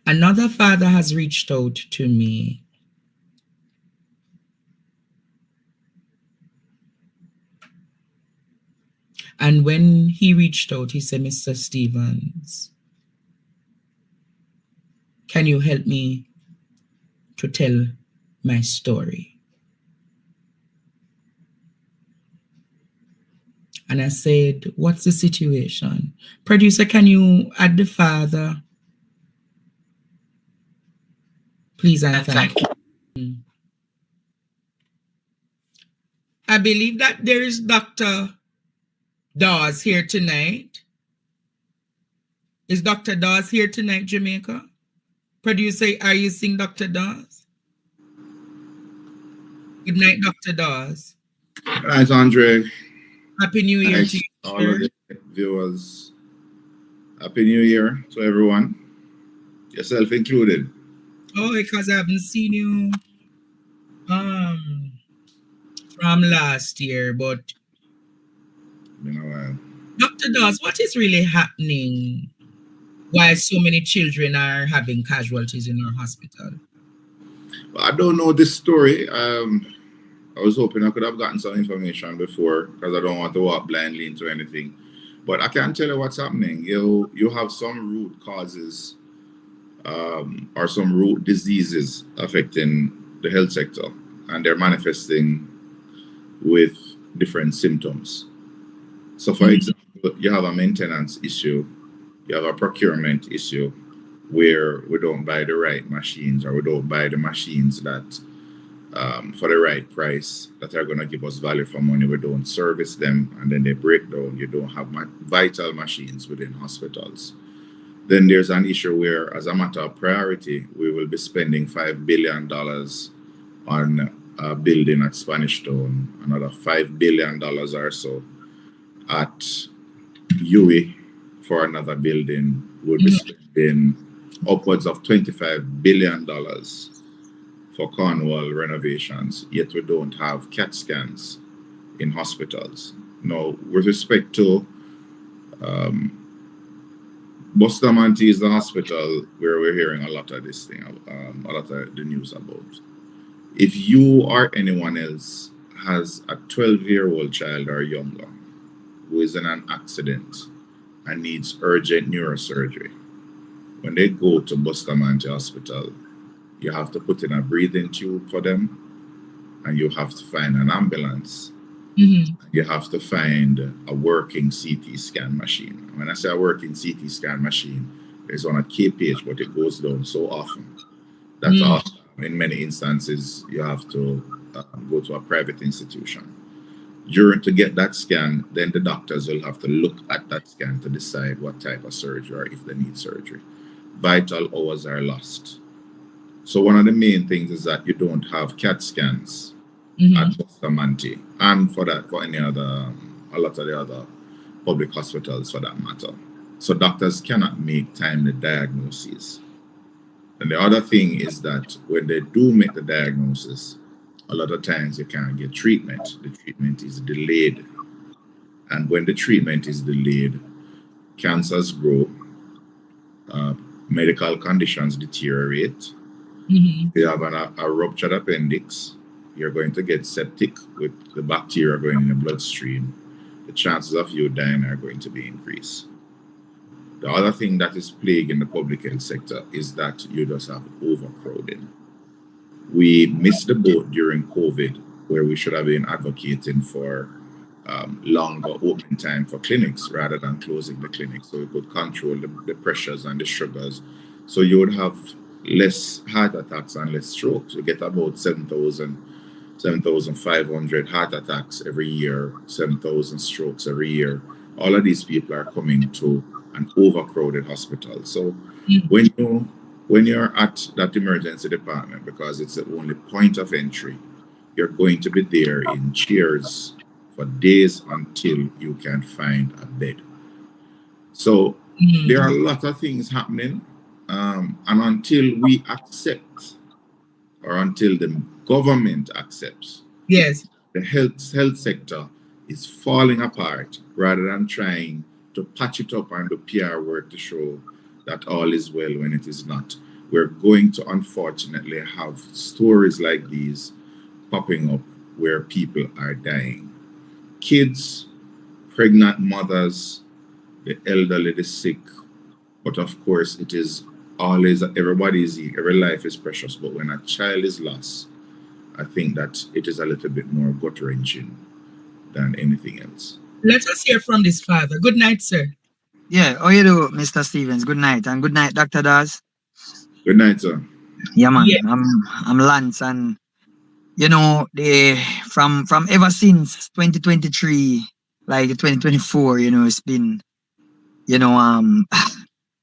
Another father has reached out to me. And when he reached out, he said, Mr. Stevens, can you help me to tell my story? And I said, what's the situation? Producer, can you add the father? Please and thank you. I believe that there is Dr. Dawes here tonight. Is Dr. Dawes here tonight, Jamaica? Producer, are you seeing Dr. Dawes? Good night, Dr. Dawes. Good night, Andre. Happy New Year to you. All of the viewers. Happy New Year to everyone, yourself included. Oh, because I haven't seen you from last year, but Been a while. Dr. Dawes, what is really happening? Why so many children are having casualties in our hospital? Well, I don't know this story. I was hoping I could have gotten some information before because I don't want to walk blindly into anything. But I can tell you what's happening. You have some root causes or some root diseases affecting the health sector, and they're manifesting with different symptoms. So, for example, you have a maintenance issue, you have a procurement issue where we don't buy the right machines or we don't buy the machines that for the right price that are going to give us value for money. We don't service them and then they break down. You don't have vital machines within hospitals. Then there's an issue where, as a matter of priority, we will be spending $5 billion on a building at Spanish Town, another $5 billion or so at UE for another building. We'll be spending upwards of $25 billion for Cornwall renovations, yet we don't have CAT scans in hospitals. Now, with respect to Bustamante is the hospital where we're hearing a lot of this thing, a lot of the news about. If you or anyone else has a 12-year-old child or younger who is in an accident and needs urgent neurosurgery, when they go to Bustamante Hospital, you have to put in a breathing tube for them, and you have to find an ambulance. You have to find a working CT scan machine. When I say a working CT scan machine, it's on a KPH, but it goes down so often that in many instances you have to go to a private institution. To get that scan, then the doctors will have to look at that scan to decide what type of surgery or if they need surgery. Vital hours are lost. So one of the main things is that you don't have CAT scans at Bustamante, and for any other, a lot of the other public hospitals for that matter. So doctors cannot make timely diagnoses. And the other thing is that when they do make the diagnosis, a lot of times you can't get treatment. The treatment is delayed. And when the treatment is delayed, cancers grow, medical conditions deteriorate. If you have a ruptured appendix, you're going to get septic with the bacteria going in the bloodstream. The chances of you dying are going to be increased. The other thing that is plaguing the public health sector is that you just have overcrowding. We missed the boat during COVID, where we should have been advocating for longer opening time for clinics rather than closing the clinics, so we could control the pressures and the sugars. So you would have less heart attacks and less strokes. You get about 7,500 heart attacks every year, 7,000 strokes every year. All of these people are coming to an overcrowded hospital. So when you're at that emergency department, because it's the only point of entry, you're going to be there in chairs for days until you can find a bed. So there are a lot of things happening, and until we accept, or until the government accepts, the health sector is falling apart rather than trying to patch it up and do PR work to show that all is well when it is not. We're going to unfortunately have stories like these popping up where people are dying. Kids, pregnant mothers, the elderly, the sick. But of course, it is always, every life is precious. But when a child is lost, I think that it is a little bit more gut wrenching than anything else. Let us hear from this father. Good night, sir. Yeah, how you do, Mr. Stevens? Good night, and good night, Dr. Daz. Good night, sir. Yeah, man. Yeah. I'm Lance, and the from ever since 2023, like 2024, it's been you know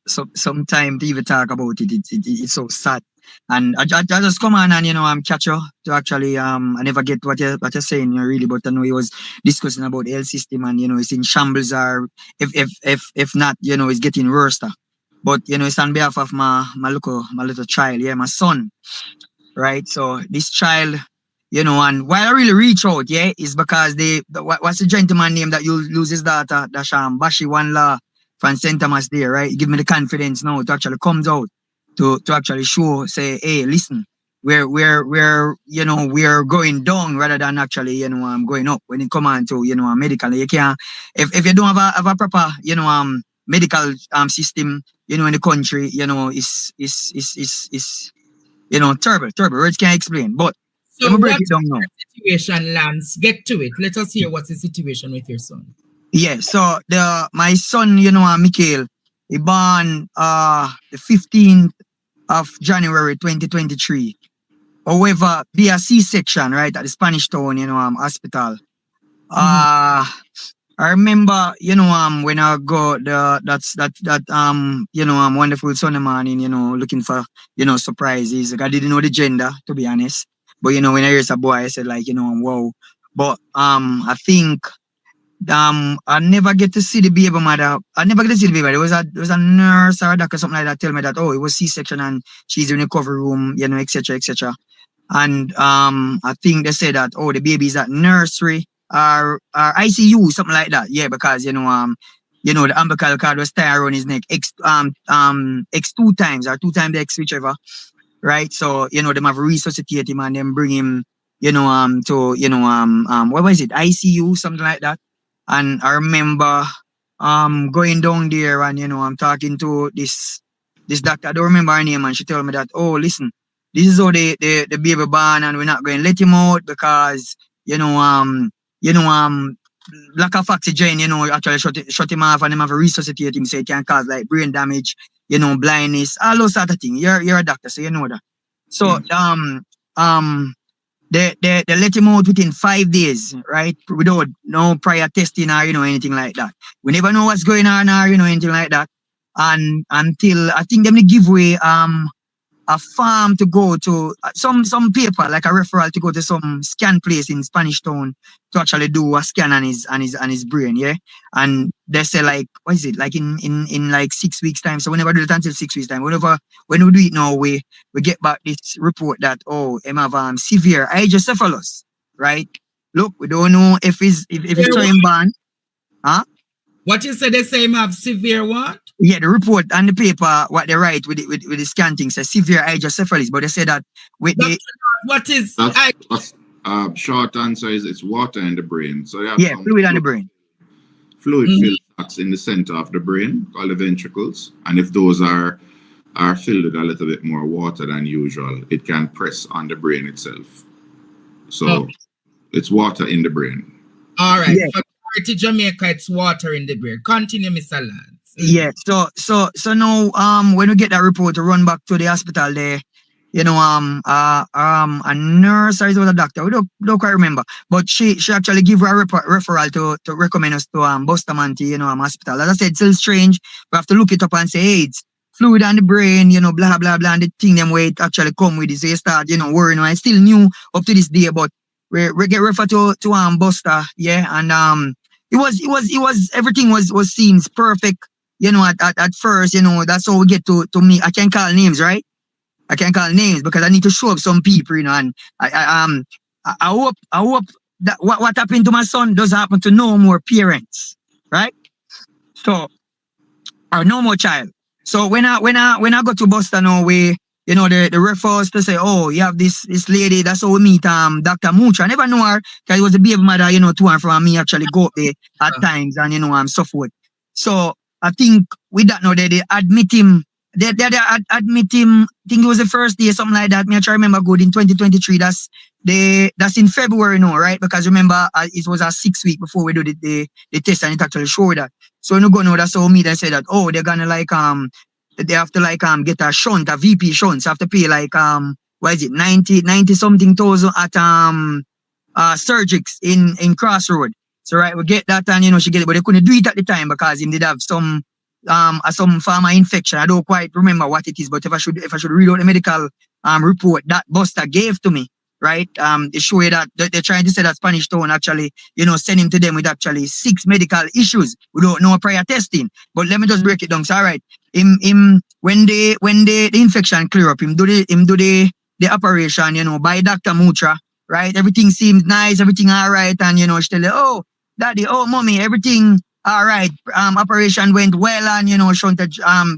some time to even talk about it. It's so sad. And I just come on and catch you to actually I never get what you're saying, really, but I know he was discussing about the health system, and it's in shambles, or if not, it's getting worse. But it's on behalf of my little child, yeah, my son, right? So this child, and why I really reach out, yeah, is because what's the gentleman name that you lose his daughter, Dasham Bashi One Law from St. Thomas there, right? He give me the confidence now to actually comes out to actually show, say, hey, listen, we're going down rather than actually, going up when it come on to, medical. You can't, if you don't have a proper, medical system, in the country, is terrible. Words can't explain. But let So me break what's it down now. the situation, Lance? Get to it. Let us hear what's the situation with your son. Yeah, so my son, Mikhail, he born the 15th of January 2023. However, via C-section, right, at the Spanish Town, hospital. I remember, when I go wonderful Sunday morning, looking for, surprises. Like, I didn't know the gender, to be honest. But when I hear a boy, I said, like, wow. But I think I never get to see the baby mother. I never get to see the baby. There was a nurse or a doctor, something like that, tell me that, oh, it was C-section and she's in the recovery room, etc., etc. And I think they said that, oh, the baby is at nursery or ICU, something like that. Yeah, because the umbilical cord was tied around his neck X 2 times or 2 times the X, whichever. Right. So, them have resuscitate him and then bring him, to what was it? ICU, something like that. And I remember going down there and I'm talking to this doctor. I don't remember her name, and she told me that, oh, listen, this is how the baby born, and we're not going to let him out because lack of oxygen, actually shut him off, and them have to resuscitate him, so it can cause like brain damage, blindness, all those sort of things. You're a doctor, so you know that. So they let him out within 5 days, right? Without no prior testing or anything like that. We never know what's going on or anything like that. And until I think them give away a farm to go to some paper, like a referral to go to some scan place in Spanish Town to actually do a scan on his brain, yeah. And they say, like, what is it, like in like 6 weeks time. So we never do it until 6 weeks time. When we do it now, we get back this report that, oh, him have severe hydrocephalus, right? Look, we don't know if it's time ban. Huh? What you said, they say him have severe what? Yeah, the report and the paper, what they write with the scan thing says severe hydrocephalus, but they say that with the... What is... Short answer is it's water in the brain. So yeah, fluid in the brain. Fluid filled spots in the center of the brain, called the ventricles. And if those are filled with a little bit more water than usual, it can press on the brain itself. So it's water in the brain. All right. Yeah. For Jamaica, it's water in the brain. Continue, Mr. Lance. Yeah. So now when we get that report to run back to the hospital there, a nurse or a doctor, we don't quite remember, but she actually give her a referral to recommend us to Bustamante, hospital. As I said, it's still strange. We have to look it up and say, hey, it's fluid on the brain, blah blah blah, and the thing them way it actually come with it. So you start, worrying. I still new up to this day, but we get referred to Buster, yeah, and it was everything was seems perfect, at first, that's how we get to me. I can't call names, right? I can't call names because I need to show up some people, and I hope that what happened to my son doesn't happen to no more parents, right? So, or no more child. So when I go to Boston now, we, you know, the refers to say, oh, you have this lady, that's how we meet Dr. Mucha. I never know her because it was a baby mother, you know, to and from me actually go up there at times and, you know, so forth. So I think with that now, they admit him. They admit him. I think it was the first day, something like that. Me I try remember good in 2023. That's in February now, right? Because remember it was a 6 week before we do the test and it actually showed that. So you go know that's how me they say that, oh, they're gonna like they have to like get a shunt, a VP shunt. So have to pay like what is it, 90 something thousand at Surgix in Crossroad. So right, we get that and you know she get it, but they couldn't do it at the time because him did have some pharma infection. I don't quite remember what it is, but if I should read out the medical report that Buster gave to me, right? They show you that they're trying to say that Spanish Town actually, you know, send him to them with actually 6 medical issues without no prior testing. But let me just break it down. So all right, him when the infection clear up, him do the operation, you know, by Dr. Mutra, right? Everything seems nice, everything all right, and you know, she tell you, oh, daddy, oh, mommy, everything all right. Operation went well, and you know, shunted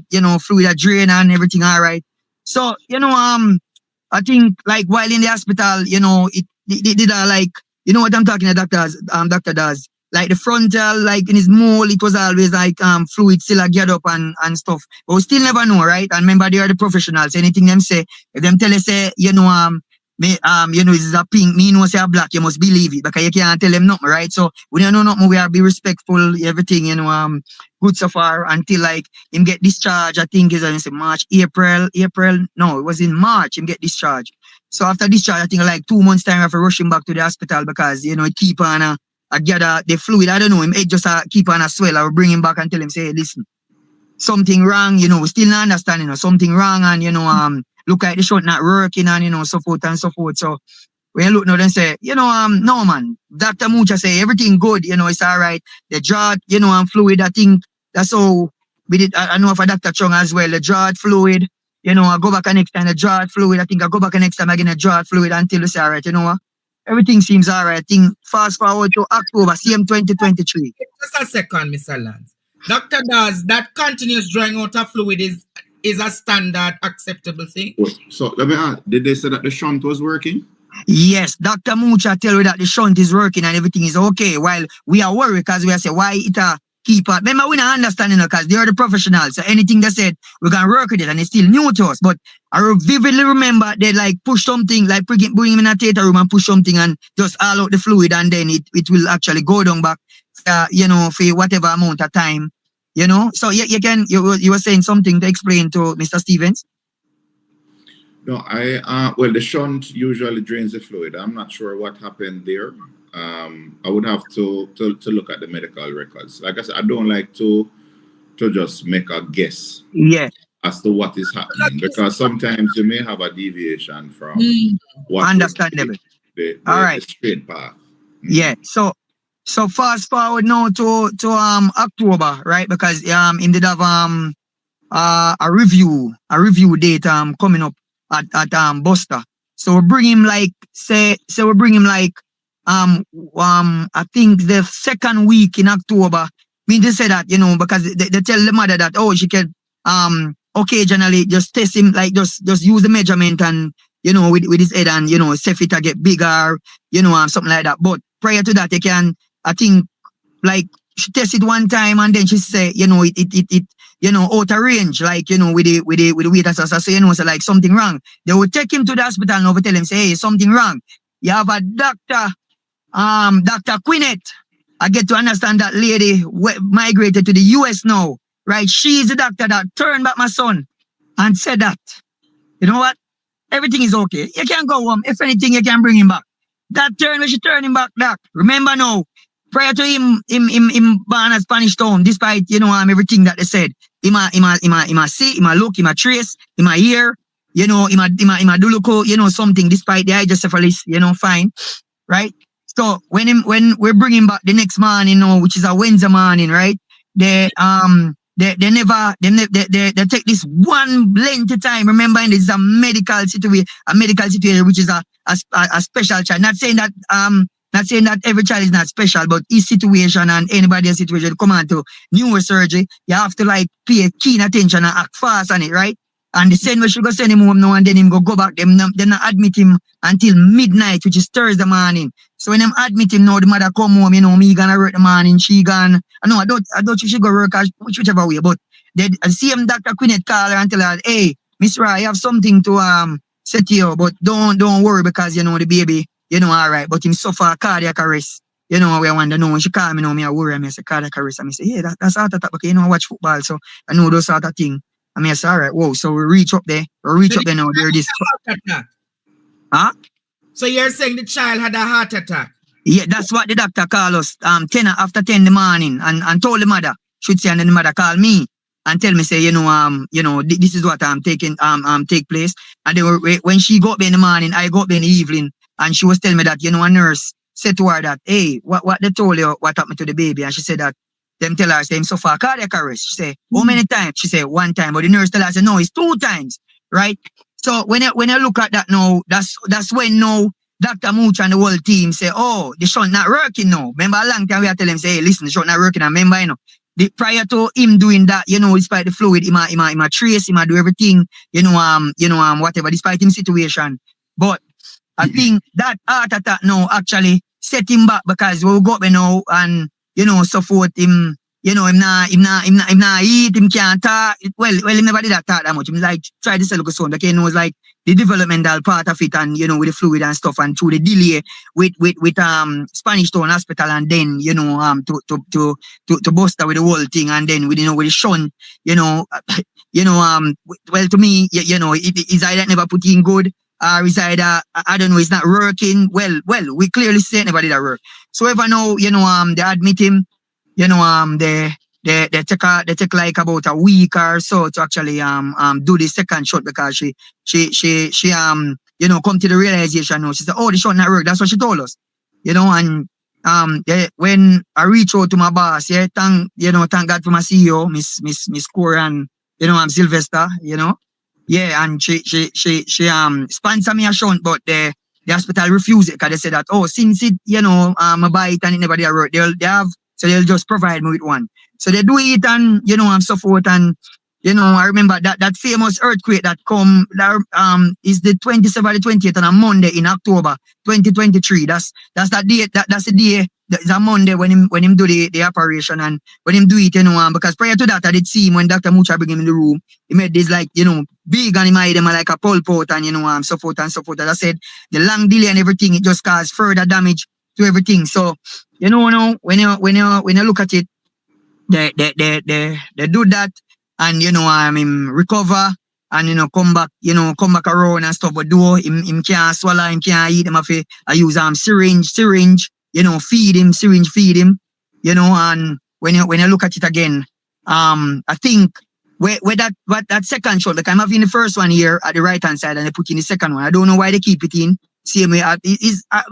you know, fluid drain and everything all right. So you know, I think like while in the hospital, you know, it did like, you know what I'm talking about, doctor does. Like the frontal, like in his mole, it was always like fluid still get up and stuff. But we still never know, right? And remember they are the professionals. Anything them say, if them tell you say, you know, you know, this is a pink, me know say a black, you must believe it because you can't tell them nothing, right? So we don't know nothing, we have to be respectful, everything, you know, good so far until like him get discharged. I think it's March, April. No, it was in March him get discharged. So after discharge, I think like 2 months time I have to rush him back to the hospital because you know it keep on I gather the fluid. I don't know him. It just keep on a swell. I will bring him back and tell him say, hey, listen, something wrong. You know, we still not understand. You know, something wrong, and you know look like the shot not working and you know so forth and so forth. So when you look now and say, you know, no man, Dr. Mucha say everything good, you know, it's all right. The drought, you know, and fluid, I think that's how we did. I know for Dr. Chung as well, the drought fluid, you know, I go back next time, the drought fluid, I think I go back next time again, the drought fluid until we say, all right, you know what? Everything seems all right. I think fast forward to October, same 2023. Just a second, Mr. Lance. Dr. Daz, that continuous drawing out of fluid is a standard acceptable thing? So let me ask, did they say that the shunt was working? Yes, Dr. Mucha tell you that the shunt is working and everything is okay. While we are worried because we are saying why it keep up. Remember, we not understanding because they are the professionals. So anything they said, we're gonna work with it and it's still new to us. But I vividly remember they like push something, like bring him in a theater room and push something and just all out the fluid and then it will actually go down back, you know, for whatever amount of time. You know, so you were saying something to explain to Mr. Stevens. No, well, the shunt usually drains the fluid. I'm not sure what happened there. I would have to look at the medical records. Like I said, I don't like to just make a guess as to what is happening because sometimes you may have a deviation from what understandable. The straight path. Yeah. So fast forward now to October, right? Because in did have a review date coming up at Buster. So we bring him like we bring him like I think the second week in October. I mean they say that, you know, because they tell the mother that she can occasionally just test him, like just use the measurement and you know with his head and you know see if it get bigger, you know, something like that. But prior to that, they can, I think, like she test it one time and then she say, you know, it you know, out of range, like, you know, with the weight and stuff. So, you know, so like something wrong. They will take him to the hospital and over tell him, say, hey, something wrong. You have a doctor, Dr. Quinnett. I get to understand that lady migrated to the US now, right? She's the doctor that turned back my son and said that, you know what? Everything is okay. You can go home. If anything, you can bring him back. That turn when she turn him back, doc. Remember now, prior to him born at Spanish Town, despite, you know, everything that they said, he might see, he might look, he might trace, he might hear, you know, he might do look, you know, something despite the hydrocephalus, you know, fine, right? So when we bring him back the next morning, you know, which is a Wednesday morning, right? They take this one length of time. Remember, this is a medical situation, which is a special child. Not saying that Not saying that every child is not special, but his situation and anybody's situation come on to neurosurgery, you have to like pay keen attention and act fast on it, right? And the same way she go send him home now and then him go back. Them not admit him until midnight, which is Thursday morning. So when them admit him now, the mother come home, me gonna work the morning, she gone. I don't she go work whichever way, but the same Dr. Quinette call her and tell her, hey, Miss Ra, I have something to say to you, but don't worry because the baby, all right, but him suffer cardiac arrest. We want to know when she call me now, me I worry, I say cardiac arrest. I say, yeah, that's heart attack, okay, I watch football, so I know those sort of things. I say, all right, whoa, so we reach up there now, there this. Heart attack. Huh? So you're saying the child had a heart attack? Yeah, that's what the doctor called us, 10 after 10 in the morning and told the mother, should say, and then the mother called me and tell me, say, this is what take place. And then when she got up in the morning, I got up in the evening, and she was telling me that, a nurse said to her that, hey, what they told you, what happened to the baby? And she said that, them tell her, say, him suffer cardiac arrest. She said, how many times? She said, 1 time. But the nurse tell her, say, no, it's 2 times, right? So when I look at that now, that's when now Dr. Mooch and the whole team say, oh, the shunt not working now. Remember a long time we are telling him, say, hey, listen, the shunt not working. And remember, prior to him doing that, despite the fluid, he might trace, he might do everything, whatever, despite him situation. But I think that heart attack now actually set him back because we go up now and, support him, him not eat, him can't talk. Well, he never did that talk that much. Him like try to sell a son, because he knows like the developmental part of it and, with the fluid and stuff and through the delay with Spanish Town Hospital and then, to bust with the whole thing and then with the shunt, well, to me, it is either never put in good or is either, I don't know, it's not working. Well, we clearly say nobody that work. So ever now, they admit him, they take like about a week or so to actually do the second shot because she come to the realization now. She said, oh, the shot not work. That's what she told us. And when I reach out to my boss, thank God for my CEO, Miss Coran, I'm Sylvester, Yeah, and she sponsor me a shunt, but the hospital refused it because they said that, oh, since it, I buy it and it never did work, they'll just provide me with one. So they do it and, and so forth. And, I remember that famous earthquake that is the 27th, 28th on a Monday in October 2023. That's that day, that's the day, it's a Monday when him do the operation and when him do it, because prior to that, I did see him when Dr. Mucha bring him in the room. He made this like, big and he made them like a pulp out and, so forth and so forth. As I said, the long delay and everything, it just caused further damage to everything. So, now when you look at it, they do that and, recover and, come back around and stuff, but do him can't swallow, him can't eat, him have to use syringe, feed him, and when you look at it again, I think where that second shot, like I'm having the first one here at the right hand side and they put in the second one. I don't know why they keep it in. Same way,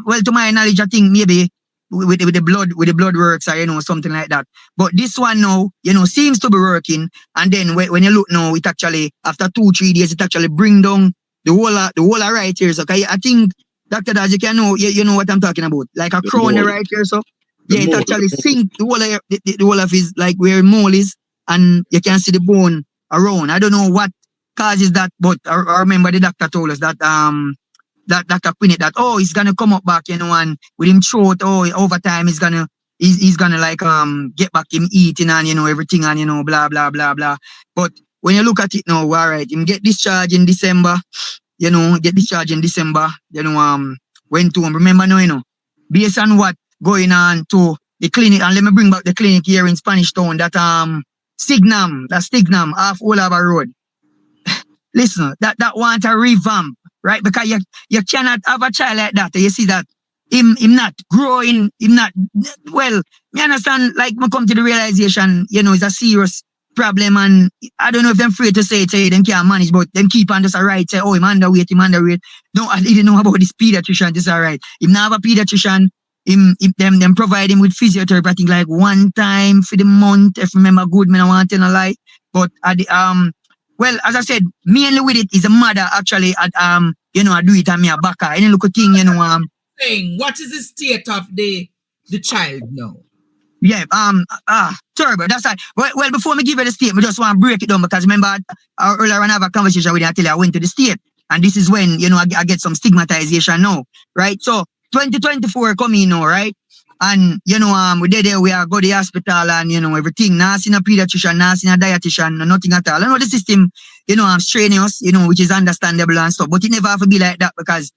well, to my knowledge, I think maybe with the blood works or something like that. But this one now, seems to be working. And then when you look now, it actually after 2-3 days, it actually bring down the whole right here. So I think Dr. Daz, you can know, you know what I'm talking about, like a crown right here. So yeah, it actually sink the whole of his like where mole is, and you can see the bone around. I don't know what causes that, but I remember the doctor told us that that Dr. Quinette that he's gonna come up back, and with him throat, over time he's gonna like get back him eating and everything and blah blah blah blah. But when you look at it now, all right, him get discharged in December, went to him. Remember now, based on what going on to the clinic, and let me bring back the clinic here in Spanish Town, that Stignam off Oliver Road. Listen, that want a revamp, right? Because you cannot have a child like that. You see that him not growing, him not well. Me understand, like me come to the realization, it's a serious problem, and I don't know if them afraid to say it, say them can't manage, but them keep on just alright, say, him underweight. No, I didn't know about this pediatrician, this alright. Him not have a pediatrician, them provide him with physiotherapy, I think like 1 time for the month, if I remember good, me I want to tell a lie. But at the well, as I said, mainly with it is a mother actually at I do it and me a backer. Any look thing, saying, what is the state of the child now? Yeah, terrible. That's right. Well, before me give you the statement, I just want to break it down because remember, earlier on I have a conversation with you until I went to the state. And this is when, I get some stigmatization now, right? So, 2024 coming now, right? And, we did there, we are go to the hospital and, everything. Not seeing a pediatrician, not seeing a dietitian, nothing at all. I know the system, strenuous, which is understandable and stuff, but it never have to be like that because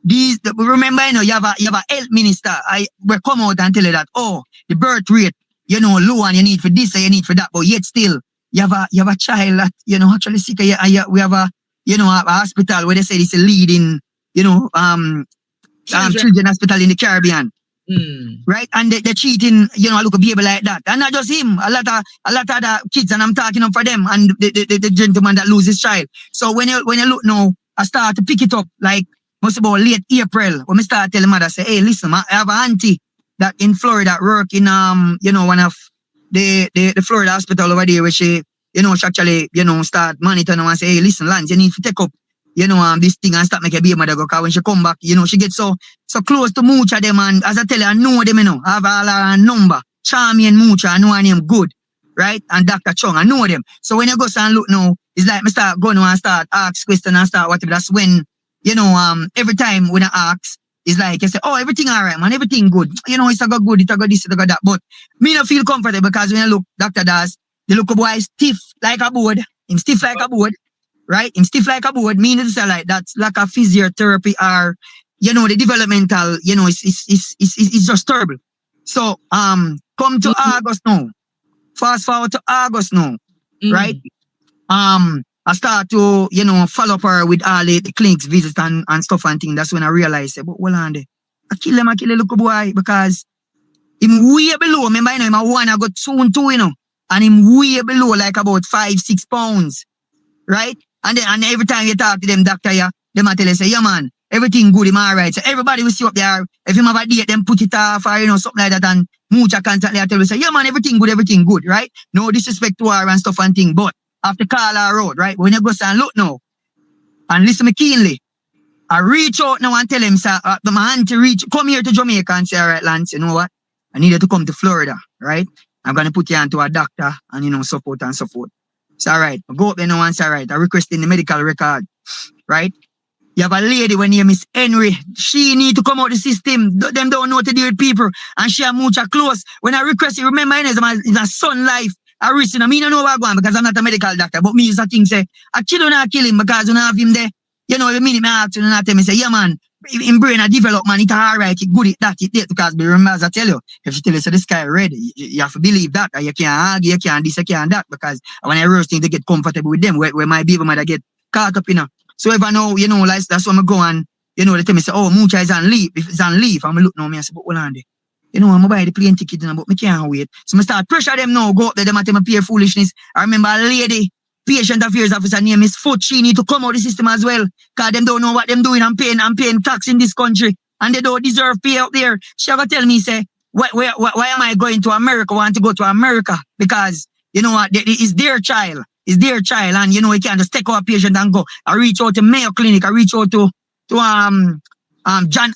remember, you have a health minister. Will come out and tell you that, the birth rate, low and you need for this and you need for that, but yet still, you have a child that, actually sick. We have a hospital where they say it's a leading, children hospital in the Caribbean. Right? And they're cheating, look a baby like that. And not just him, a lot of other kids, and I'm talking up for them and the gentleman that loses his child. So when you look now, I start to pick it up like must about late April when I start telling mother, say, hey, listen, I have an auntie that in Florida work in one of the Florida hospital over there where she actually, start monitoring and say, hey, listen, Lance, you need to take up, this thing and start making a baby mother go. Cause when she come back, she gets so close to Moocha them, and as I tell you, I know them, I have all her number. Charmy and Moocha, I know her name good, right? And Dr. Chung, I know them. So when you go and look now, it's like me start going and start ask questions and start whatever. That's when, every time when I ask, it's like you say, oh, everything all right, man, everything good. It's a go good, it's a go this, it's a go that. But me not feel comfortable because when I look, Dr. Das, the look boy stiff like a board. Him stiff like a board, right? Him stiff like a board. Meaning to say like that's like a physiotherapy or, the developmental, it's just terrible. So, come to August now. Fast forward to August now, right? I start to, follow up her with all the clinics, visits and stuff and things. That's when I realized, but hold on there. I kill the little boy because him way below. Remember, him a one I got soon too, and him way below like about 5-6 pounds, right? And every time you talk to them, doctor, them a tell you, say, yeah, man, everything good, him all right. So everybody will see up there. If him have a date, them put it off or, something like that. And Moocha constantly I tell you, say, yeah, man, everything good, right? No disrespect to her and stuff and thing, but after call her out, right? When you go and look now, and listen me keenly, I reach out now and tell him, sir, my auntie come here to Jamaica and say, all right, Lance, you know what? I need you to come to Florida, right? I'm going to put you onto a doctor and, support and support. It's all right. I go up there now and say, all right, I request in the medical record, right? You have a lady when name is Henry. She need to come out the system. Them don't know what to do with people. And she and Moocha close. When I request it, remember, it's a son life. I risk it. I mean, I know what I'm going because I'm not a medical doctor. But me is a thing say, I kill him because you don't have him there. The minute I ask you and I tell me, say, yeah, man, in brain a development, it's all right, it's good, it because remember, as I tell you, if you tell you, so the sky red, you have to believe that. You can't argue, you can't this, you can't that. Because when I roast things, they get comfortable with them, where my baby mother get caught up, So if I know, like, that's when I go and, they tell me, say, oh, Moocha is on leave. If it's on leave, I'm look now, me, I say, but hold on there. I'm going to buy the plane ticket, but I can't wait. So I start pressure them now, go up there, them at them pure foolishness. I remember a lady, patient affairs officer name is Foot. She need to come out of the system as well. Because them don't know what them doing. I'm paying tax in this country. And they don't deserve pay out there. She ever tell me, say, why am I going to America? I want to go to America. Because, what, it's their child. It's their child. And, you can't just take out a patient and go. I reach out to Mayo Clinic. I reach out to John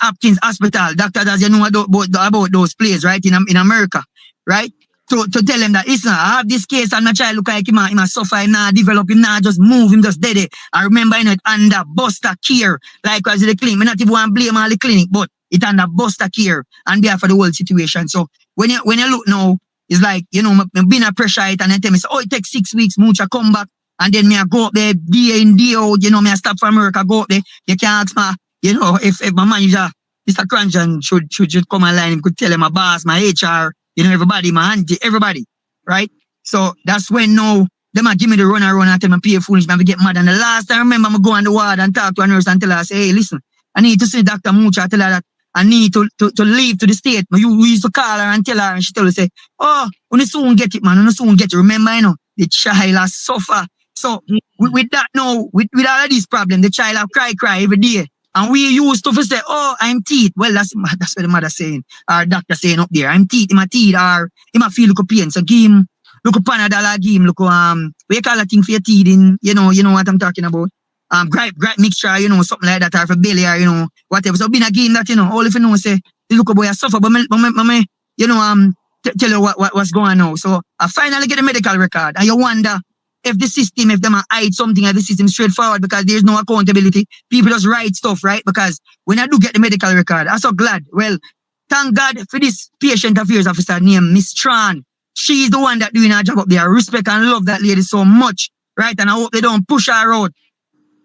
Hopkins Hospital. Doctor does about those places, right? In America, right? To tell him that, listen, I have this case and my child look like him a suffer, him not develop, him not just move, him just dead. I remember it under Buster care, likewise the clinic. I not even want to blame all the clinic, but it under Buster care and there for the whole situation. So when you look now, it's like, I've been a pressure it and they tell me, oh, it takes 6 weeks, Moocha come back, and then me I go up there, day in, day out, me I stop for America, go up there. You can't ask me, if my manager, Mr. Cranston should come online, could tell him my boss, my HR, everybody, my auntie, everybody, right? So that's when now, them a give me the run and tell me pay foolish, man, I get mad. And the last time I remember I go on the ward and talk to a nurse and tell her, say, hey, listen, I need to see Dr. Moocha, tell her that I need to leave to the state. We used to call her and tell her, and she tell her, say, oh, you soon get it, man, you soon get it. Remember, the child has suffer. So with that now, with all of these problems, the child have cry every day. And we used to say, oh, I'm teeth. Well, that's what the mother saying, or doctor saying up there. I'm teeth, my teeth, or he might feel look pain. So give him, look Panadol, give him, look, what you call that thing for your teeth in, you know what I'm talking about. gripe mixture, you know, something like that, or for belly, or, you know, whatever. So been again that, you know, all if you know, say, the look boy, I suffer, but me, you know, tell you what's going on now. So I finally get a medical record, and you wonder if the system, if them hide something at the system straightforward, because there's no accountability. People just write stuff, right? Because when I do get the medical record, I'm so glad. Well, thank God for this patient affairs officer named Miss Tran. She's the one that doing her job up there. I respect and love that lady so much, right? And I hope they don't push her out,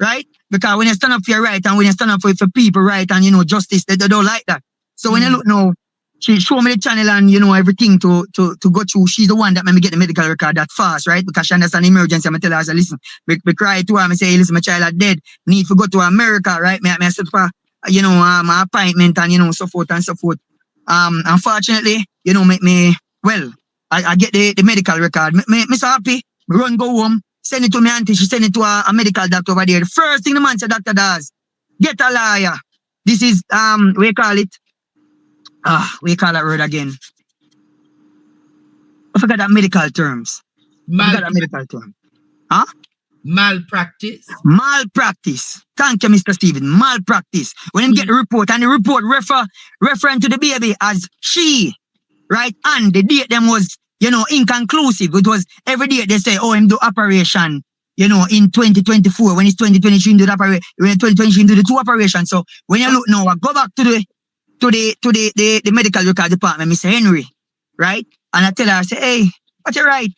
right? Because when you stand up for your right and when you stand up for people, right, and, you know, justice, they don't like that. So when you look now, she show me the channel and, you know, everything to go through. She's the one that made me get the medical record that fast, right? Because she understand the emergency. I tell her, I say, listen, we cry to her. I say, hey, listen, my child is dead. Need to go to America, right? I set for, you know, my appointment and, you know, so forth and so forth. Unfortunately, you know, I get the medical record. Me so happy. Me run go home. Send it to my auntie. She send it to a medical doctor over there. The first thing the man said, doctor does, get a lawyer. This is, we call it, we call that word again. I forgot that medical terms. I forgot that medical term. Huh? Malpractice. Malpractice. Thank you, Mr. Steven. Malpractice. When him get the report, and the report referring to the baby as she, right? And the date them was, you know, inconclusive. It was every day they say, oh, him do operation, you know, in 2024. When it's 2023, do the operation. When it's 2023, do the 2 operations. So when you look now, I go back to the medical record department, Mr. Henry, right? And I tell her, I say, hey, but you're right.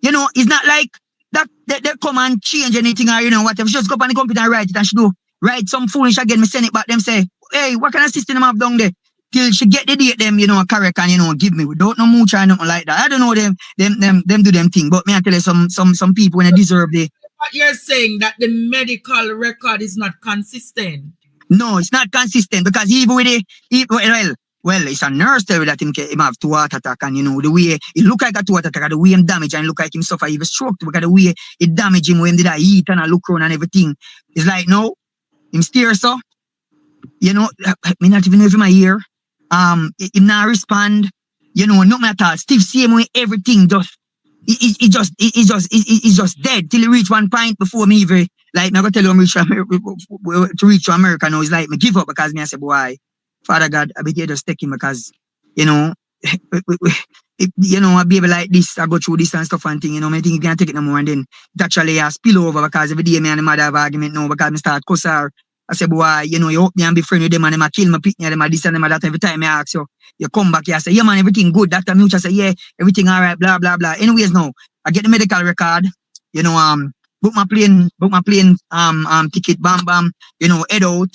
You know, it's not like that they come and change anything or, you know, whatever. She just go up on the computer and write it, and she do write some foolish again. Me send it back, them say, hey, what kind of system them have down there? Till she get the date them, you know, correct and, you know, give me. We don't know much or nothing like that. I don't know them do them thing. But me I tell you some people when they deserve the. But you're saying that the medical record is not consistent. No, it's not consistent, because even with well, it's a nurse there that him have 2 heart attack, and, you know, the way it look like a 2 heart attack, the way him damage, and look like him suffer even stroke, because the way it damage him when him did I eat and I look around and everything. It's like, no, him steer so, you know, me not even know if him here. Him not respond, you know, nothing at all. Steve same way, everything just it's just dead till he reach one point before me even, like, me I go tell him to reach to America now. It's like me give up, because me I say, boy, Father God, I be here just take him, because, you know, you know, a baby like this, I go through this and stuff and thing, you know, I think you can't take it no more, and then it actually spill over, because every day me and the mother have argument now, because me start cuss her. I say, boy, you know, you hope me and be friend with them, and them a kill me, pick me, them a this and them a that. Every time I ask you, you come back here, I say, yeah man, everything good. Dr. Mucha say, yeah, everything all right, blah, blah, blah. Anyways, now, I get the medical record, you know, book my plane ticket, bam, you know, head out,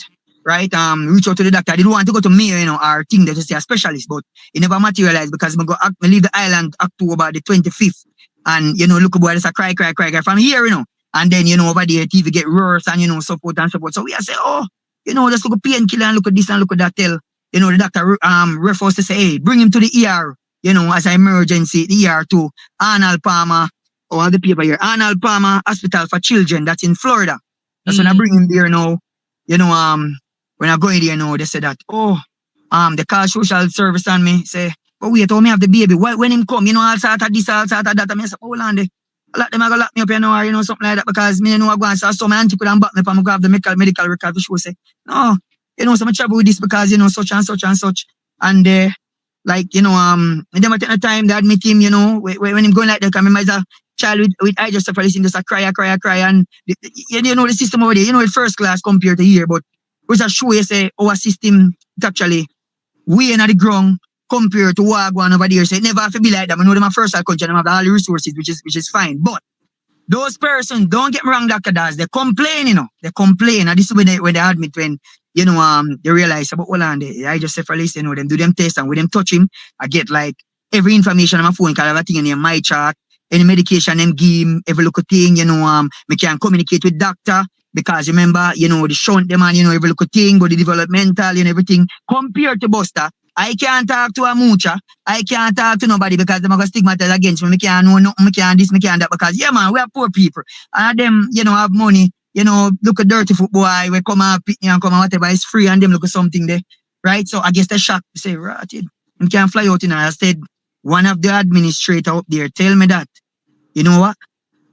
right? Reach out to the doctor. I didn't want to go to Mayo, you know, or thing that to see a specialist, but it never materialized, because I leave the island October the 25th. And, you know, look, boy, there's a cry from here, you know. And then, you know, over there, TV get worse and, you know, support. So we say, oh, you know, let's look at painkiller and look at this and look at that. Tell, you know, the doctor refers to say, hey, bring him to the ER, you know, as an emergency, the ER to Arnold Palmer, or the paper here, Arnold Palmer Hospital for Children, that's in Florida. That's when I bring him there now. You know, when I go in there now, they say that, oh, they call social service on me, say, oh, wait, oh, me have the baby. When him come, you know, I'll start at this, I'll start at that. I say, hold on there. Let them lock me up, you know, or, you know, something like that, because me, you know, I go and say, so my auntie could have back me up and go have the medical record to show, say, no, you know, so I trouble with this because, you know, such and such and such. And, like, you know, and then I take the time to admit him, you know, when him going like that, I remember as a child with hydrocephalus, just a cry, and, you know, the system over there, you know, it's first class compared to here, but we just show you, say, our system is actually way in the ground, compared to what going over there. So it never have to be like that. I know them a first world country and them have all the resources, which is fine. But those persons, don't get me wrong, Dr. Daz, they complain, you know. They complain. And this is when they admit when, you know, they realize about hold on, I just say for listen, you know, them do them test, and when them touch him, I get like every information on my phone, because I have a thing in my chart, any medication them give him, every little thing, you know, me can communicate with doctor. Because remember, you know, the shunt them and, you know, every little thing, but the developmental, you know, everything. Compared to Buster, I can't talk to a moocher. I can't talk to nobody, because they're going to stigmatize against me. I can't know nothing, I can't this, I can't that. Because, yeah, man, we are poor people. And them, you know, have money. You know, look at dirty football. We come and pick me and come and whatever. It's free, and them look at something there. Right? So I guess they're shocked. They say, right, I can't fly out in. I said, one of the administrator up there tell me that, you know what?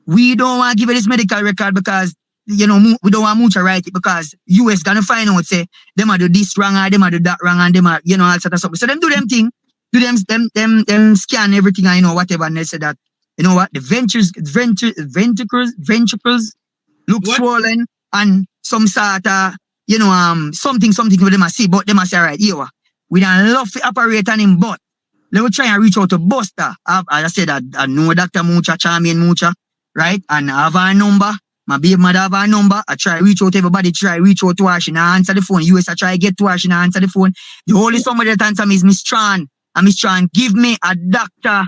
We don't want to give you this medical record because we don't want much to write it because US gonna find out, say, them are do this wrong or them are do that wrong and them are, all sort of stuff. So them do them thing, do them scan everything and, whatever, and they say that, what, the ventricles look swollen and some sort of, something with them I see, but them I say, right, we don't love to operate on him, but let me try and reach out to Buster. As I said, I know Dr. Mucha, Charmian Mucha, right? And I have her number. My baby mother have her number. I try to reach out to everybody, try to reach out to her. She not answer the phone. US, I try to get to her. She not answer the phone. The only somebody that answer me is Miss Tran. And Miss Tran, give me a Dr.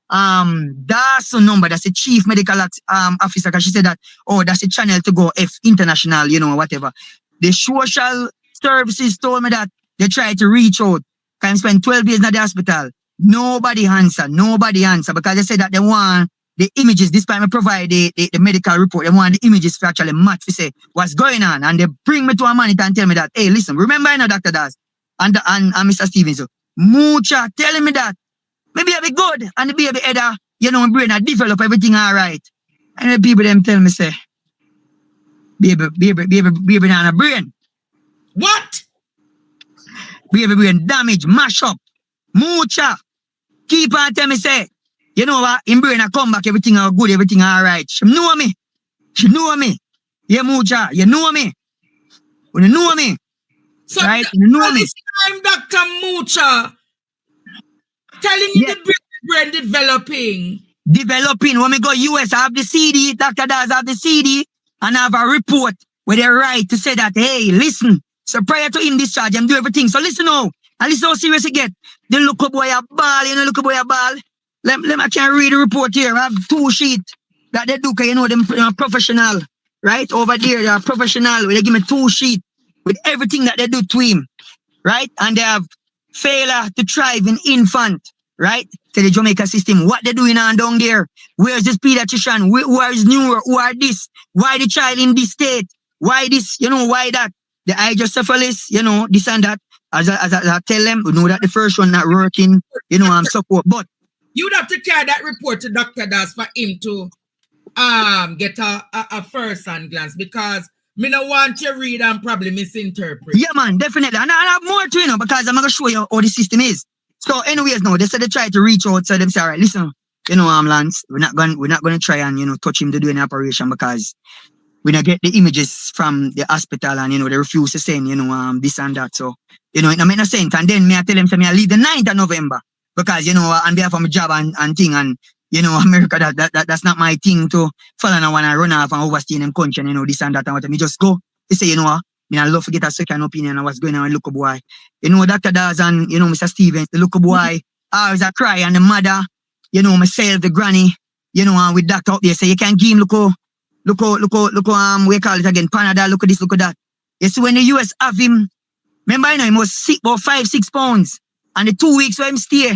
Dawson number. That's the chief medical officer. Because she said that, that's the channel to go F international, whatever. The social services told me that they try to reach out. Can spend 12 days in the hospital. Nobody answer because they said that they want the images. This time I provide the medical report. They want the images to actually match to say what's going on. And they bring me to a monitor and tell me that, hey, listen, remember Dr. Das and Mr. Stevens, Mucha telling me that maybe I be good and the baby either, brain and develop everything all right. And the people them tell me say, baby on a brain. What? Baby brain damage, mash up. Mucha. Keep on tell me say, you know what? In brain I come back, everything all good, everything all right. She know me. Yeah, Mucha, you know me. When you know me. So right? You know me. I'm Dr. Mucha telling you the brain developing. When we go US, I have the CD, Dr. Daz have the CD, and I have a report where they write to say that, hey, listen, so prior to him discharge, I'm do everything. So listen now. And listen how serious it get. The local boy a ball, local boy a ball. Let me can read the report here. I have 2 sheets that they do, because them professional, right? Over there, they are professional. They give me 2 sheets with everything that they do to him, right? And they have failure to thrive in infant, right? To the Jamaica system. What they doing on down there? Where's this pediatrician? Where is neuro? Who are this? Why the child in this state? Why this? Why that? The hydrocephalus, this and that. As I tell them, we know that the first one not working, I'm support. But you'd have to carry that report to Dr. Das for him to get a first-hand glance, because me no want you read and probably misinterpret. Yeah, man, definitely. And I have more to, because I'm going to show you how the system is. So anyways, no, they said they try to reach out, so them say, all right, listen, Lance, we're not going to try and, touch him to do an operation, because we don't get the images from the hospital and, they refuse to send, this and that. So, it don't make no sense. And then I tell them, I leave the 9th of November because, on behalf of my job and thing, and, America, that's not my thing to follow no one and run off and overstay them country and, this and that. And what me just go. They say, I love to get a second opinion on what's going on with local boy. Dr. Daz and, Mr. Stevens, the local boy, always a cry, and the mother, myself, the granny, and with doctor up there, say, you can give him, we call it again, Panada, look at this, look at that. You see, when the US have him, remember, he was sick, about 5-6 pounds. And the 2 weeks where him stay,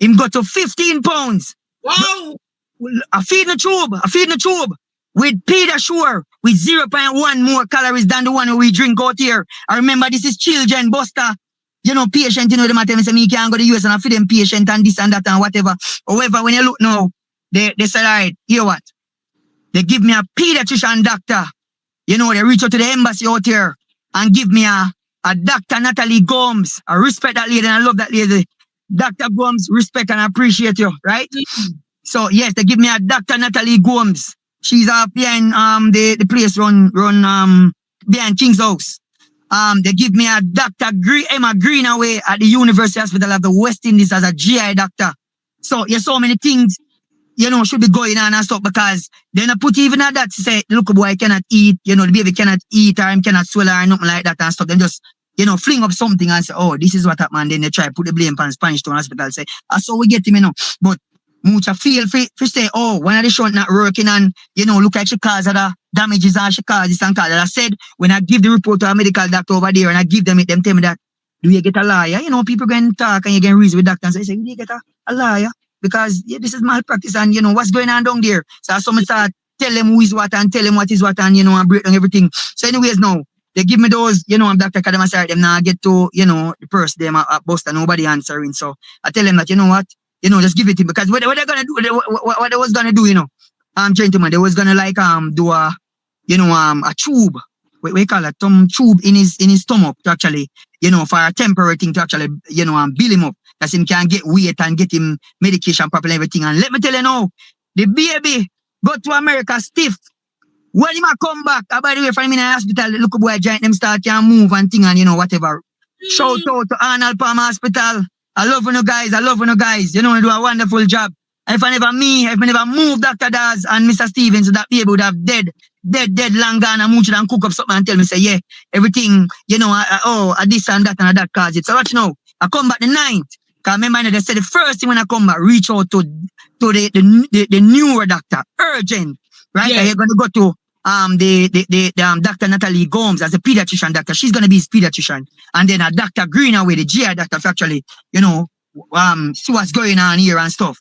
him got to 15 pounds. Wow! I feed the tube. With Pediasure, with 0.1 more calories than the one we drink out here. I remember this is children, Buster. Patient, them tell me, say, me can't go to the US and I feed them patient and this and that and whatever. However, when you look now, they said, all right, hear what? They give me a pediatrician doctor. They reach out to the embassy out here and give me a Dr. Natalie Gomes. I respect that lady and I love that lady. Dr. Gomes, respect and appreciate you, right? So yes, they give me a Dr. Natalie Gomes. She's behind the place run behind King's House. They give me a Dr. Emma Greenaway at the University Hospital of the West Indies as a GI doctor. So so many things, should be going on and stuff, because they not put even at that to say, look, boy cannot eat, the baby cannot eat or him cannot swallow or nothing like that and stuff. Then just, fling up something and say, oh, this is what happened. Then they try to put the blame on Spanish Town Hospital, say, so we get him, But Mucha feel free say, oh, one of the shunt not working and, look like she caused the damages and she caused this and caused that. I said, when I give the report to a medical doctor over there and I give them it, them tell me that, do you get a lawyer? People going to talk and you can reason with doctors and say, do you get a lawyer? Because this is malpractice and what's going on down there. So someone start tell them who is what and tell them what is what and and break down everything. So anyways now, they give me those, I'm Dr. Kadama sorry, them now get to, the person them at Boston, nobody answering. So I tell them that, what, just give it to me. Because what they're gonna do, what they was gonna do, gentlemen, they was gonna do a a tube. We call it tube in his stomach to actually, for a temporary thing to actually, build him up. That him can get weight and get him medication properly and everything. And let me tell you now, the baby go to America stiff. When him a come back, by the way, from him in the hospital, look boy giant them start can move and thing and whatever. Shout out to Arnold Palmer Hospital. I love you guys. You do a wonderful job. If I never move Dr. Daz and Mr. Stevens, that baby would have dead long gone and mooch and cook up something and tell me, say, yeah, everything, this and that cause it. So watch now. I come back the 9th. Because remember, they said the first thing when I come back, reach out to the newer doctor, urgent, right? Yeah. You're going to go to Dr. Natalie Gomes as a pediatrician doctor. She's going to be his pediatrician. And then a Dr. Greenaway, the GI doctor, actually, see what's going on here and stuff.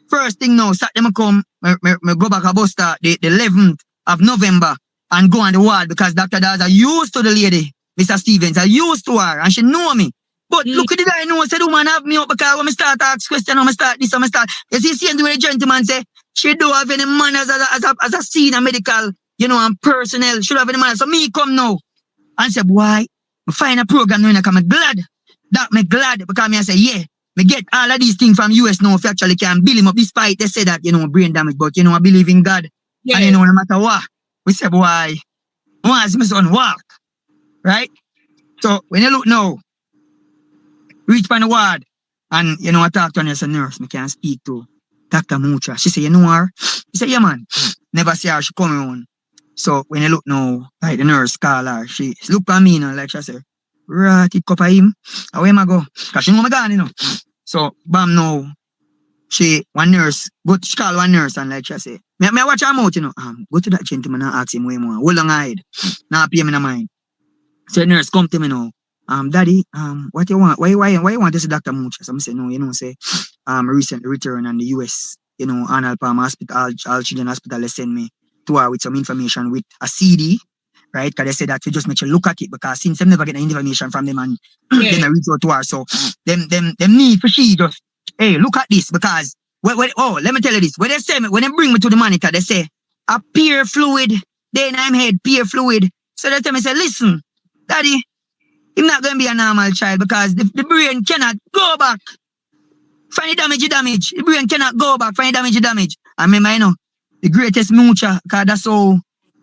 First thing now, start them come, me go back a bus the 11th of November and go on the ward because Dr. Daz are used to the lady, Mr. Stevens, are used to her and she know me. But look at the guy know, said, woman have me up because when I start ask question, when I start this, when I start, you see, the way the gentleman say, she don't have any manners as a senior medical, and personnel, should have any manners. So me come now and say, boy, I find a program now, I'm glad. Me glad because me I say, yeah. Me get all of these things from US now if you actually can build him up despite they say that, brain damage, but I believe in God. Yes. And no matter what, we say, boy, once my son walk, right? So when you look now, reach by the ward, and I talk to her as a nurse, me can speak to Dr. Mucha. She say, you know her? He say, yeah man, never see her, she come around. So when you look now, like the nurse call her, she look at me like she say, right, it cup of him. Where am I go? Because she know me gone, So, bam, now, she call one nurse and like she say, me watch her mouth, go to that gentleman and ask him where more. Hold on hide. Now pay me no mind. So the nurse come to me now. Daddy, what you want? Why you want to see Dr. Mucha? So I say, no, say, recently returned in the US, Arnold Palmer Hospital, all children hospital, they send me to her with some information with a CD. Right? Because they say that we just make sure look at it because since they never get the information from them and then I reach out to her. So them need for she just, hey, look at this because let me tell you this. When they bring me to the monitor, they say a peer fluid, then I'm head peer fluid. So they tell me, say, listen, daddy, he's not going to be a normal child because the brain cannot go back. Find the damage. The brain cannot go back. Find the damage. I remember, the greatest Mucha, because that's how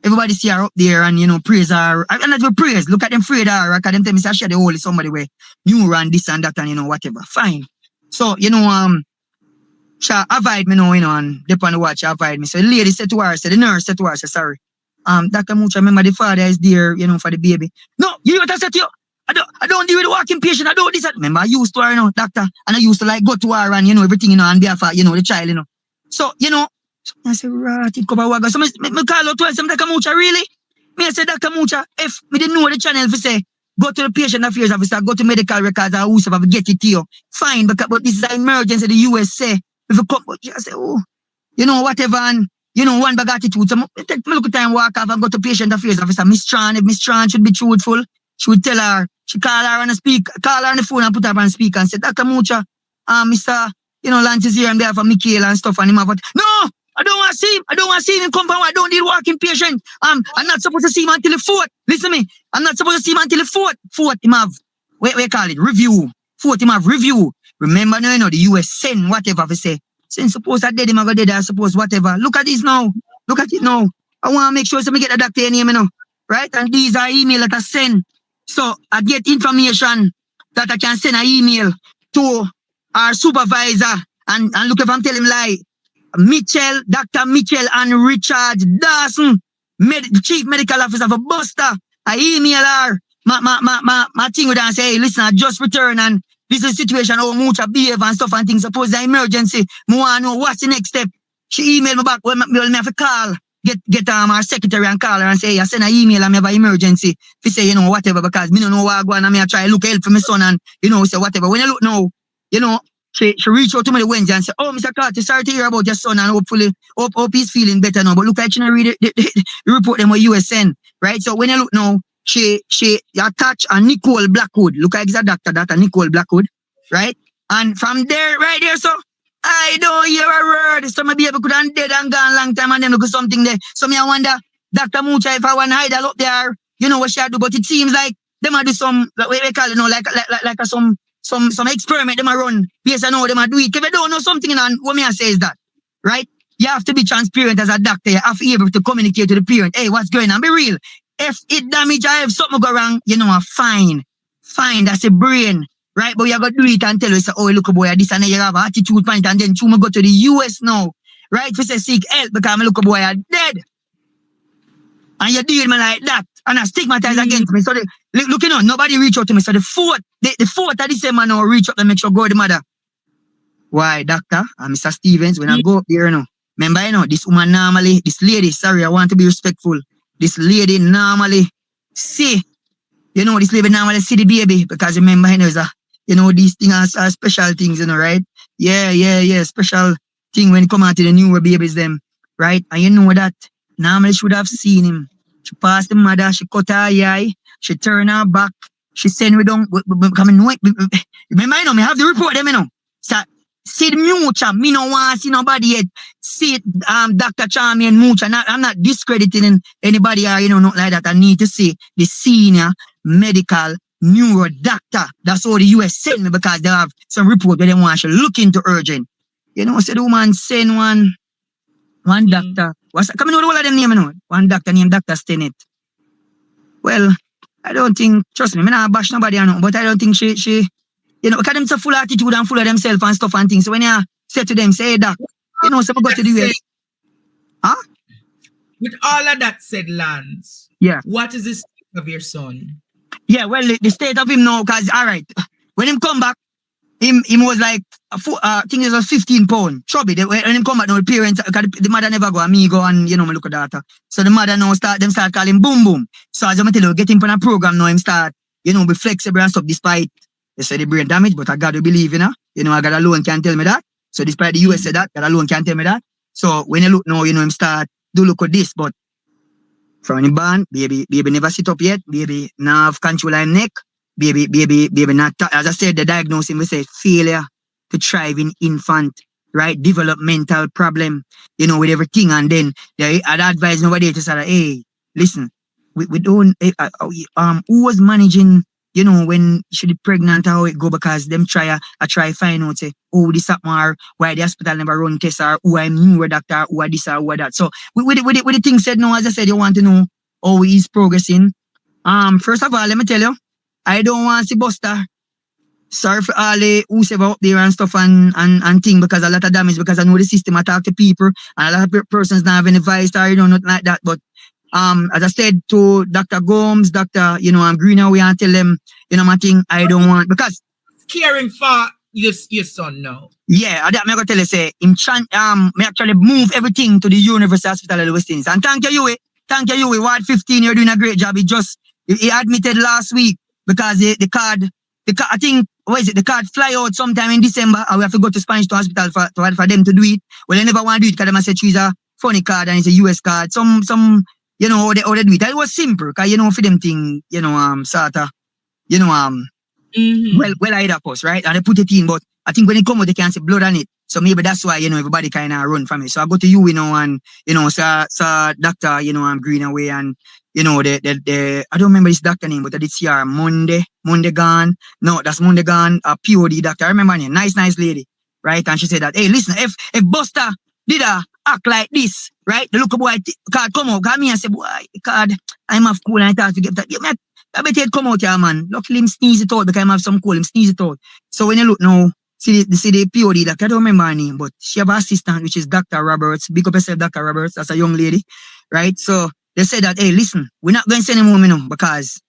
everybody see her up there and, praise her. And not even praise. Look at them afraid her. Because them tell me, I share the whole is somebody where neuron, this and that and, whatever. Fine. So, she avoid me now, and dep on the watch, she avoid me. So the lady said to her, the nurse said to her, sorry. Dr. Mucha, remember the father is there, for the baby. No, you know what I said to you? I don't deal with the walking patient. I don't this. Remember, I used to her, doctor. And I used to go to her and, everything, on behalf of, the child, So, I said, right, it cover wagon. So, me call out to her, say, Dr. Mucha, really? Me I say, Dr. Mucha, if me didn't know the channel, for say, go to the patient affairs officer, go to medical records, or whosoever, get it to you. Fine, but this is an emergency, the USA. If you come, I say, whatever, and, one bag attitude. So, take me look at time, walk off and go to patient affairs officer. Miss Tran, if Miss Tran should be truthful, she would tell her, she call her on the phone and put her on speaker and say, Dr. Mucha, Mr. Lance is here on behalf of Michael and stuff, and him have no! I don't want to see him. I don't want to see him in compound. I don't need walking patient. I'm not supposed to see him until the 4th. Listen to me. I'm not supposed to see him until the 4th. 4th, him have, we call it, review. 4th, him have review. Remember now, the US send whatever we say. Since suppose I dead, him go dead, I suppose whatever. Look at this now. Look at it now. I want to make sure somebody get the doctor name, right? And these are email that I send. So I get information that I can send an email to our supervisor and look if I'm telling him lie. Dr. Mitchell and Richard Dawson, Chief Medical Officer for Buster. I email her. My thing with her and say, hey, listen, I just returned and this is a situation how Mucha behave and stuff and things. Suppose the emergency. I want to know what's the next step. She emailed me back. Well, me have to call. Get our secretary and call her and say, hey, I send an email and me have an emergency. If say, whatever, because me don't know what I go on and me I try to look help for my son and, say whatever. When you look now, she reached out to me the Wednesday and said, oh, Mr. Carter, sorry to hear about your son and hopefully, hope he's feeling better now. But look, I should read the report them with USN, right? So when you look now, she attached a Nicole Blackwood. Look like it's a doctor, that a Nicole Blackwood, right? And from there, right there, so I don't hear a word. Some baby could have dead and gone long time and then look at something there. So me I wonder, Dr. Mucha, if I want to hide up there, you know what she do, but it seems like them a do some, what we call it, you know, like some experiment them a run based on how them a do it. If you don't know something, and what me I say is that, right? You have to be transparent as a doctor. You have to be able to communicate to the parent. Hey, what's going on? Be real. If it damage or if something go wrong, you know, fine. That's a brain. Right? But you got to do it and tell us, oh, look, boy, this and you have an attitude point, and then you go to the US now. Right? For say seek help because I'm look, boy, are dead. And you deal me like that. And I stigmatize against me. So look, you know, nobody reach out to me. So the 4th of December now reach out and make sure go to the mother. Why, doctor? And Mr. Stevens, when I go up there, you know, remember, you know, this woman normally, this lady, sorry, I want to be respectful. This lady normally see, you know, this lady normally see the baby because remember, you know, you know, these things are special things, you know, right? Yeah, special thing when it come out to the newer babies, them, right? And you know that normally she would have seen him. She passed the mother, she cut her eye, she turn her back, she send me down, remember, you know, me have the report them, you know. So, see the Mucha, me no want to see nobody yet. See it, Dr. Charmy and Mucha. I'm not discrediting anybody or, you know, not like that. I need to see the senior medical neuro doctor. That's all the US send me because they have some report where they want to look into urgent. You know, so the woman send one doctor. Come on, all of them name, you know. One doctor named Dr. Stennett. Well, I don't think, trust me, I not bash nobody, I know, but I don't think she you know, because them so full of attitude and full of themselves and stuff and things. So when you say to them, say, hey, doc, you know, so we go to the US. Huh? With all of that said, Lance, yeah, what is the state of your son? Yeah, well, the state of him now, because, all right, when him come back, him was like, I think it was 15 pounds, chubby. When him come back now, the parents, because the mother never go, and me go and, you know, me look at daughter. So the mother now start calling boom boom. So as I tell you, get him on a program now, him start, you know, be flexible and stuff despite, they say the brain damage, but I got to believe, you know, I got alone can tell me that. So despite the US say that, God alone can tell me that. So when you look now, you know, him start, do look at this, but from the band, baby never sit up yet, baby now have control of neck, baby not, as I said, the diagnosis, we say failure to thrive in infant, right? Developmental problem, you know, with everything. And then I'd advise nobody to say, hey, listen, we don't, who was managing, you know, when she be pregnant, how it go, because them try find out, say, oh, this happened, or why the hospital never run tests, or who I'm new doctor, who are this or who are that. So with the thing said now, as I said, you want to know how he's progressing. First of all, let me tell you, I don't want to see Buster. Sorry for all the who's ever up there and stuff and thing, because a lot of damage, because I know the system, I talk to people, and a lot of persons not have any advice or, you know, nothing like that. But as I said to Dr. Gomes, Dr. You know, I'm Greenaway, and tell them, you know, my thing, I don't want, because caring for your son now. Yeah, I'm gonna tell you, say, me actually move everything to the University Hospital of the West Indies. And thank you, Ward 15, you're doing a great job. He admitted last week because the card, I think, what is it? The card fly out sometime in December, and we have to go to Spanish to hospital for them to do it. Well, they never want to do it because they said she's a funny card and it's a US card. Some you know, how they do it. It was simple, because, you know, for them thing, you know, sort of, you know, well, I post, right? And they put it in, but I think when it come out, they can see blood on it. So maybe that's why, you know, everybody kind of run from it. So I go to you know, and, you know, so doctor, you know, I'm Greenaway, and, you know, I don't remember his doctor name, but I did see her Monday gone. No, that's Monday gone, a POD doctor. I remember her name, nice lady, right? And she said that, hey, listen, if Buster did act like this, right? The look boy card come out, got me and say, boy, card, I'm off cool, and I thought to get that. Yeah, man, I bet it come out here, man. Luckily, him sneeze it out because I have some cold, him sneeze it out. So when you look now, see the POD doctor, I don't remember her name, but she have an assistant, which is Dr. Roberts. Big up yourself, Dr. Roberts. That's a young lady, right? So they said that, hey, listen, we're not going to send him home, you know, because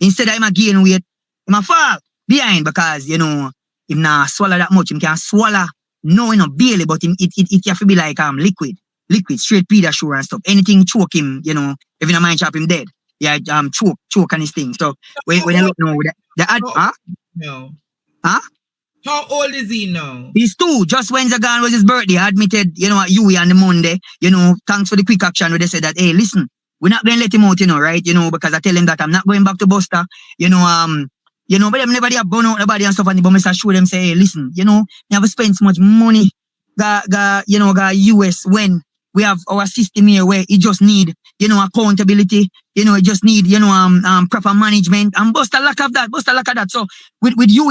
instead I'm a gain weight, I'm a fall behind, because, you know, him not swallow that much. Him can swallow, no, you know, barely, but it have to be like liquid, straight Pediasure and stuff. Anything choke him, you know, if you don't mind chop him dead. Yeah, choke on his thing. So when you look now, No. Huh? How old is he now? He's 2. Just Wednesday gone was his birthday. Admitted, you know, at UE on the Monday. You know, thanks for the quick action where they said that, hey, listen, we're not going to let him out, you know, right? You know, because I tell him that I'm not going back to Buster. You know, but them never have burn out nobody and stuff, and the bum show them say, hey, listen, you know, you have to spend so much money, you know, US when we have our system here where it just need, accountability, it just need, proper management, and bust a lack of that. So with you,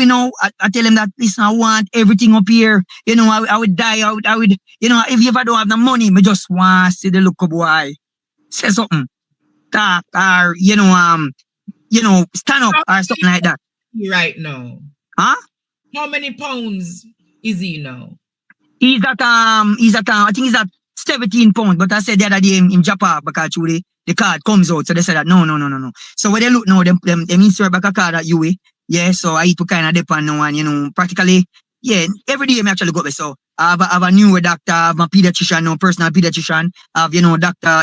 I tell him that, listen, I want everything up here, I would die, I would, if you ever don't have the money, me just want to see the look of boy, say something, talk, or, stand up or something like that. Right now. Huh? How many pounds is he now? He's at I think he's at 17 pounds, but I said the other day in Japan because truly the card comes out. So they said that no. So when they look now, them insert back a card at UA. Yeah, so I to kind of depend on one, practically, yeah, every day I actually go there. So I have a new doctor, I have my pediatrician now, personal pediatrician, I have, Dr.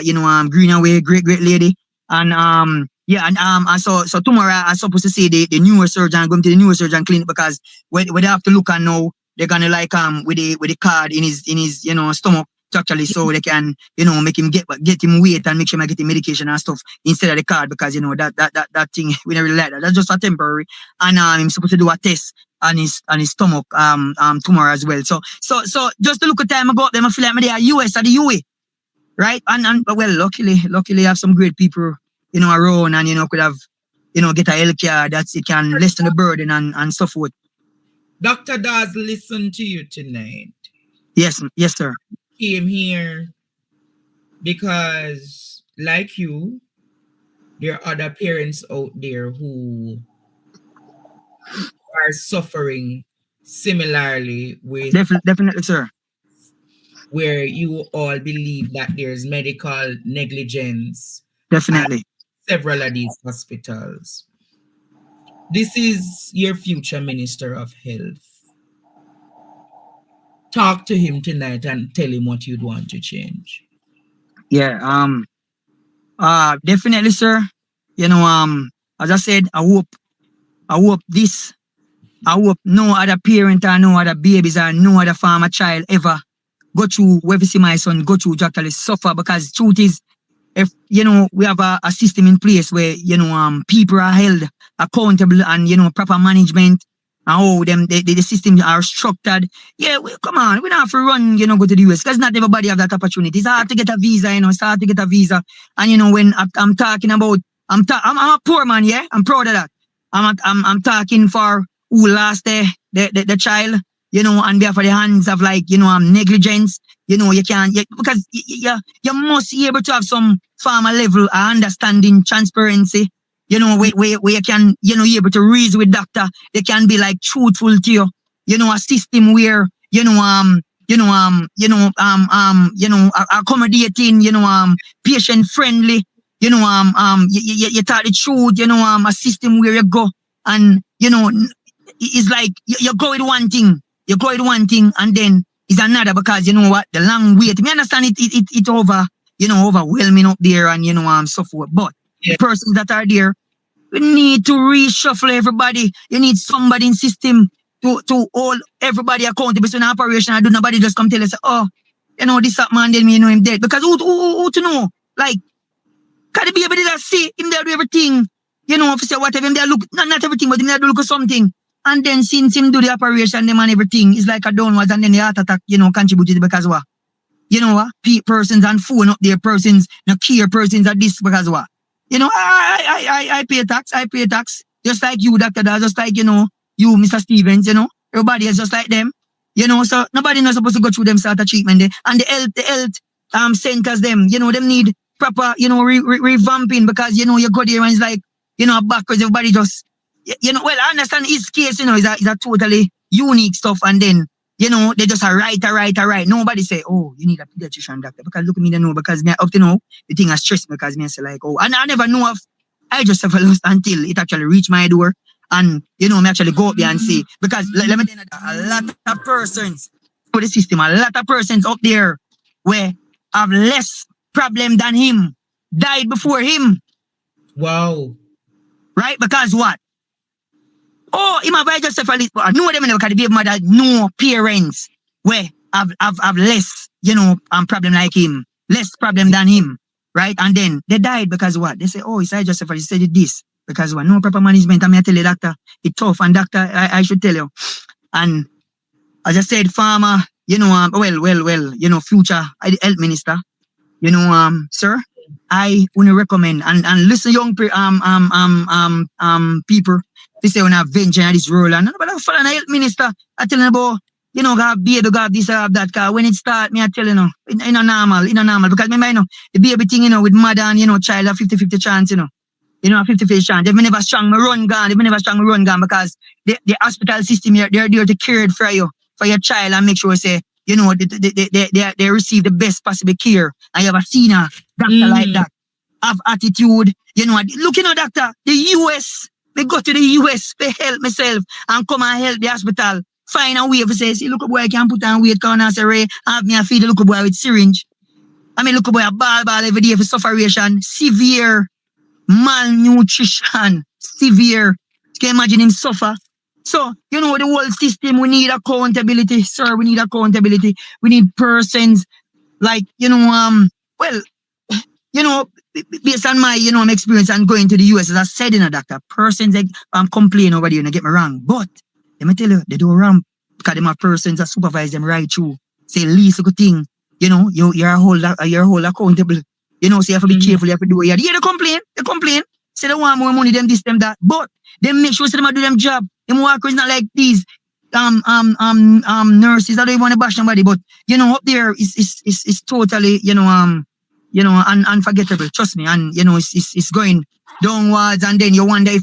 Greenaway, great lady. And yeah, and so tomorrow I'm supposed to see the neurosurgeon, going to the neurosurgeon clinic because where they have to look and now they're gonna like with the card in his stomach to actually so they can make him get him weight and make sure I get him medication and stuff instead of the card because that thing we never really like that. That's just a temporary. And I'm supposed to do a test on his stomach tomorrow as well. So just to look at time ago them I feel like they are US or the UA. Right? And well luckily I have some great people around and could have get a healthcare that it can lessen the burden and so forth. Dr. Dawes listened to you tonight. Yes, sir. Came here because, like you, there are other parents out there who are suffering similarly with definitely, sir. Where you all believe that there's medical negligence. Definitely. At several of these hospitals. This is your future Minister of Health. Talk to him tonight and tell him what you'd want to change. Yeah, definitely, sir. As I said, I hope no other parent or no other babies or no other farmer child ever go through whether see my son go through to actually suffer because truth is if we have a system in place where people are held accountable and proper management and how the systems are structured. Yeah, come on, we don't have to run go to the US because not everybody have that opportunity. It's hard to get a visa, it's hard to get a visa. And when I'm talking about I'm a poor man, yeah, I'm proud of that. I'm talking for who lost the child, on behalf of the hands of negligence. You can't because you must be able to have some farmer level understanding, transparency. Where you can you're able to reason with doctor. They can be truthful to you. A system where accommodating. Patient friendly. You tell the truth. A system where you go and it's like you go with one thing. You go with one thing and then it's another because the long wait. Me understand it over overwhelming up there and so forth. But the persons that are there, we need to reshuffle everybody. You need somebody in system to hold everybody accountable. So in operation, I do nobody just come tell us, oh, this man then me him dead. Because who to know? Can the baby did see him there do everything? If you say whatever him there look, not everything, but him there do look at something. And then since him do the operation, them and everything, it's like a downwards and then the heart attack, contributed because what? Persons and phone up there, persons, care persons at this because what? I pay tax. Just like you, Dr. Dawes, just like, you, Mr. Stevens, everybody is just like them. So nobody not supposed to go through them sort of treatment there. And the health centers, them need proper, revamping because, you go there and it's like, backwards, everybody just, well, I understand his case, is a totally unique stuff. And then, they just are right. Nobody say, oh, you need a pediatrician doctor. Because look at me, they know, because me up to now, the thing has stressed me because me say oh, and I never know if I just have lost until it actually reached my door. And, me actually go up there and see. Because let me tell you, a lot of persons for the system, a lot of persons up there where have less problem than him, died before him. Wow. Right? Because what? Oh, him have just a little, no them never can be mother, no parents where have less, problem like him, less problem than him, right? And then they died because what? They say, oh, it's Joseph, he said this. Because what? No proper management. I tell you, doctor, it's tough. And doctor, I should tell you. And as I said, farmer, future health minister, You know, sir, I want to recommend and listen, young people. They say when I venture in this role and but I follow the health minister. I tell you about, you know, got baby, got this, that. Cause when it start, me I tell you, in a normal, because remember, you know, the baby thing, you know, with mother and you know, child a 50-50 chance, you know. You know, a 50-50 chance. If me never strong, me run gun. If me never strong, me run gun because the hospital system here, they're there to care for you, for your child and make sure say, you know, they receive the best possible care. And you have a senior doctor like that. Have attitude. You know, look, you know, doctor, the US, me go to the US to help myself and come and help the hospital. Find a way to say, see, look a boy, I can put on weight, come and say, Ray, have me a feed the look a boy with syringe. I mean, look a boy a ball every day for sufferation, severe malnutrition, severe. You can imagine him suffer. So, you know, the whole system, we need accountability, sir. We need accountability. We need persons like, you know, well, you know, based on my, you know, experience and going to the US, as I said, you know, doctor, persons like complain over there, you know, get me wrong. But let me tell you, they do wrong because them are persons that supervise them right through. Say least good thing, you know, you're a whole accountable. You know, so you have to be careful, you have to do it. Yeah, they complain. Say they want more money, them this, them that. But they make sure say them do them job. Them workers not like these nurses. I don't even want to bash somebody, but you know, up there is totally, you know, unforgettable. Trust me. And you know, it's going downwards and then you wonder if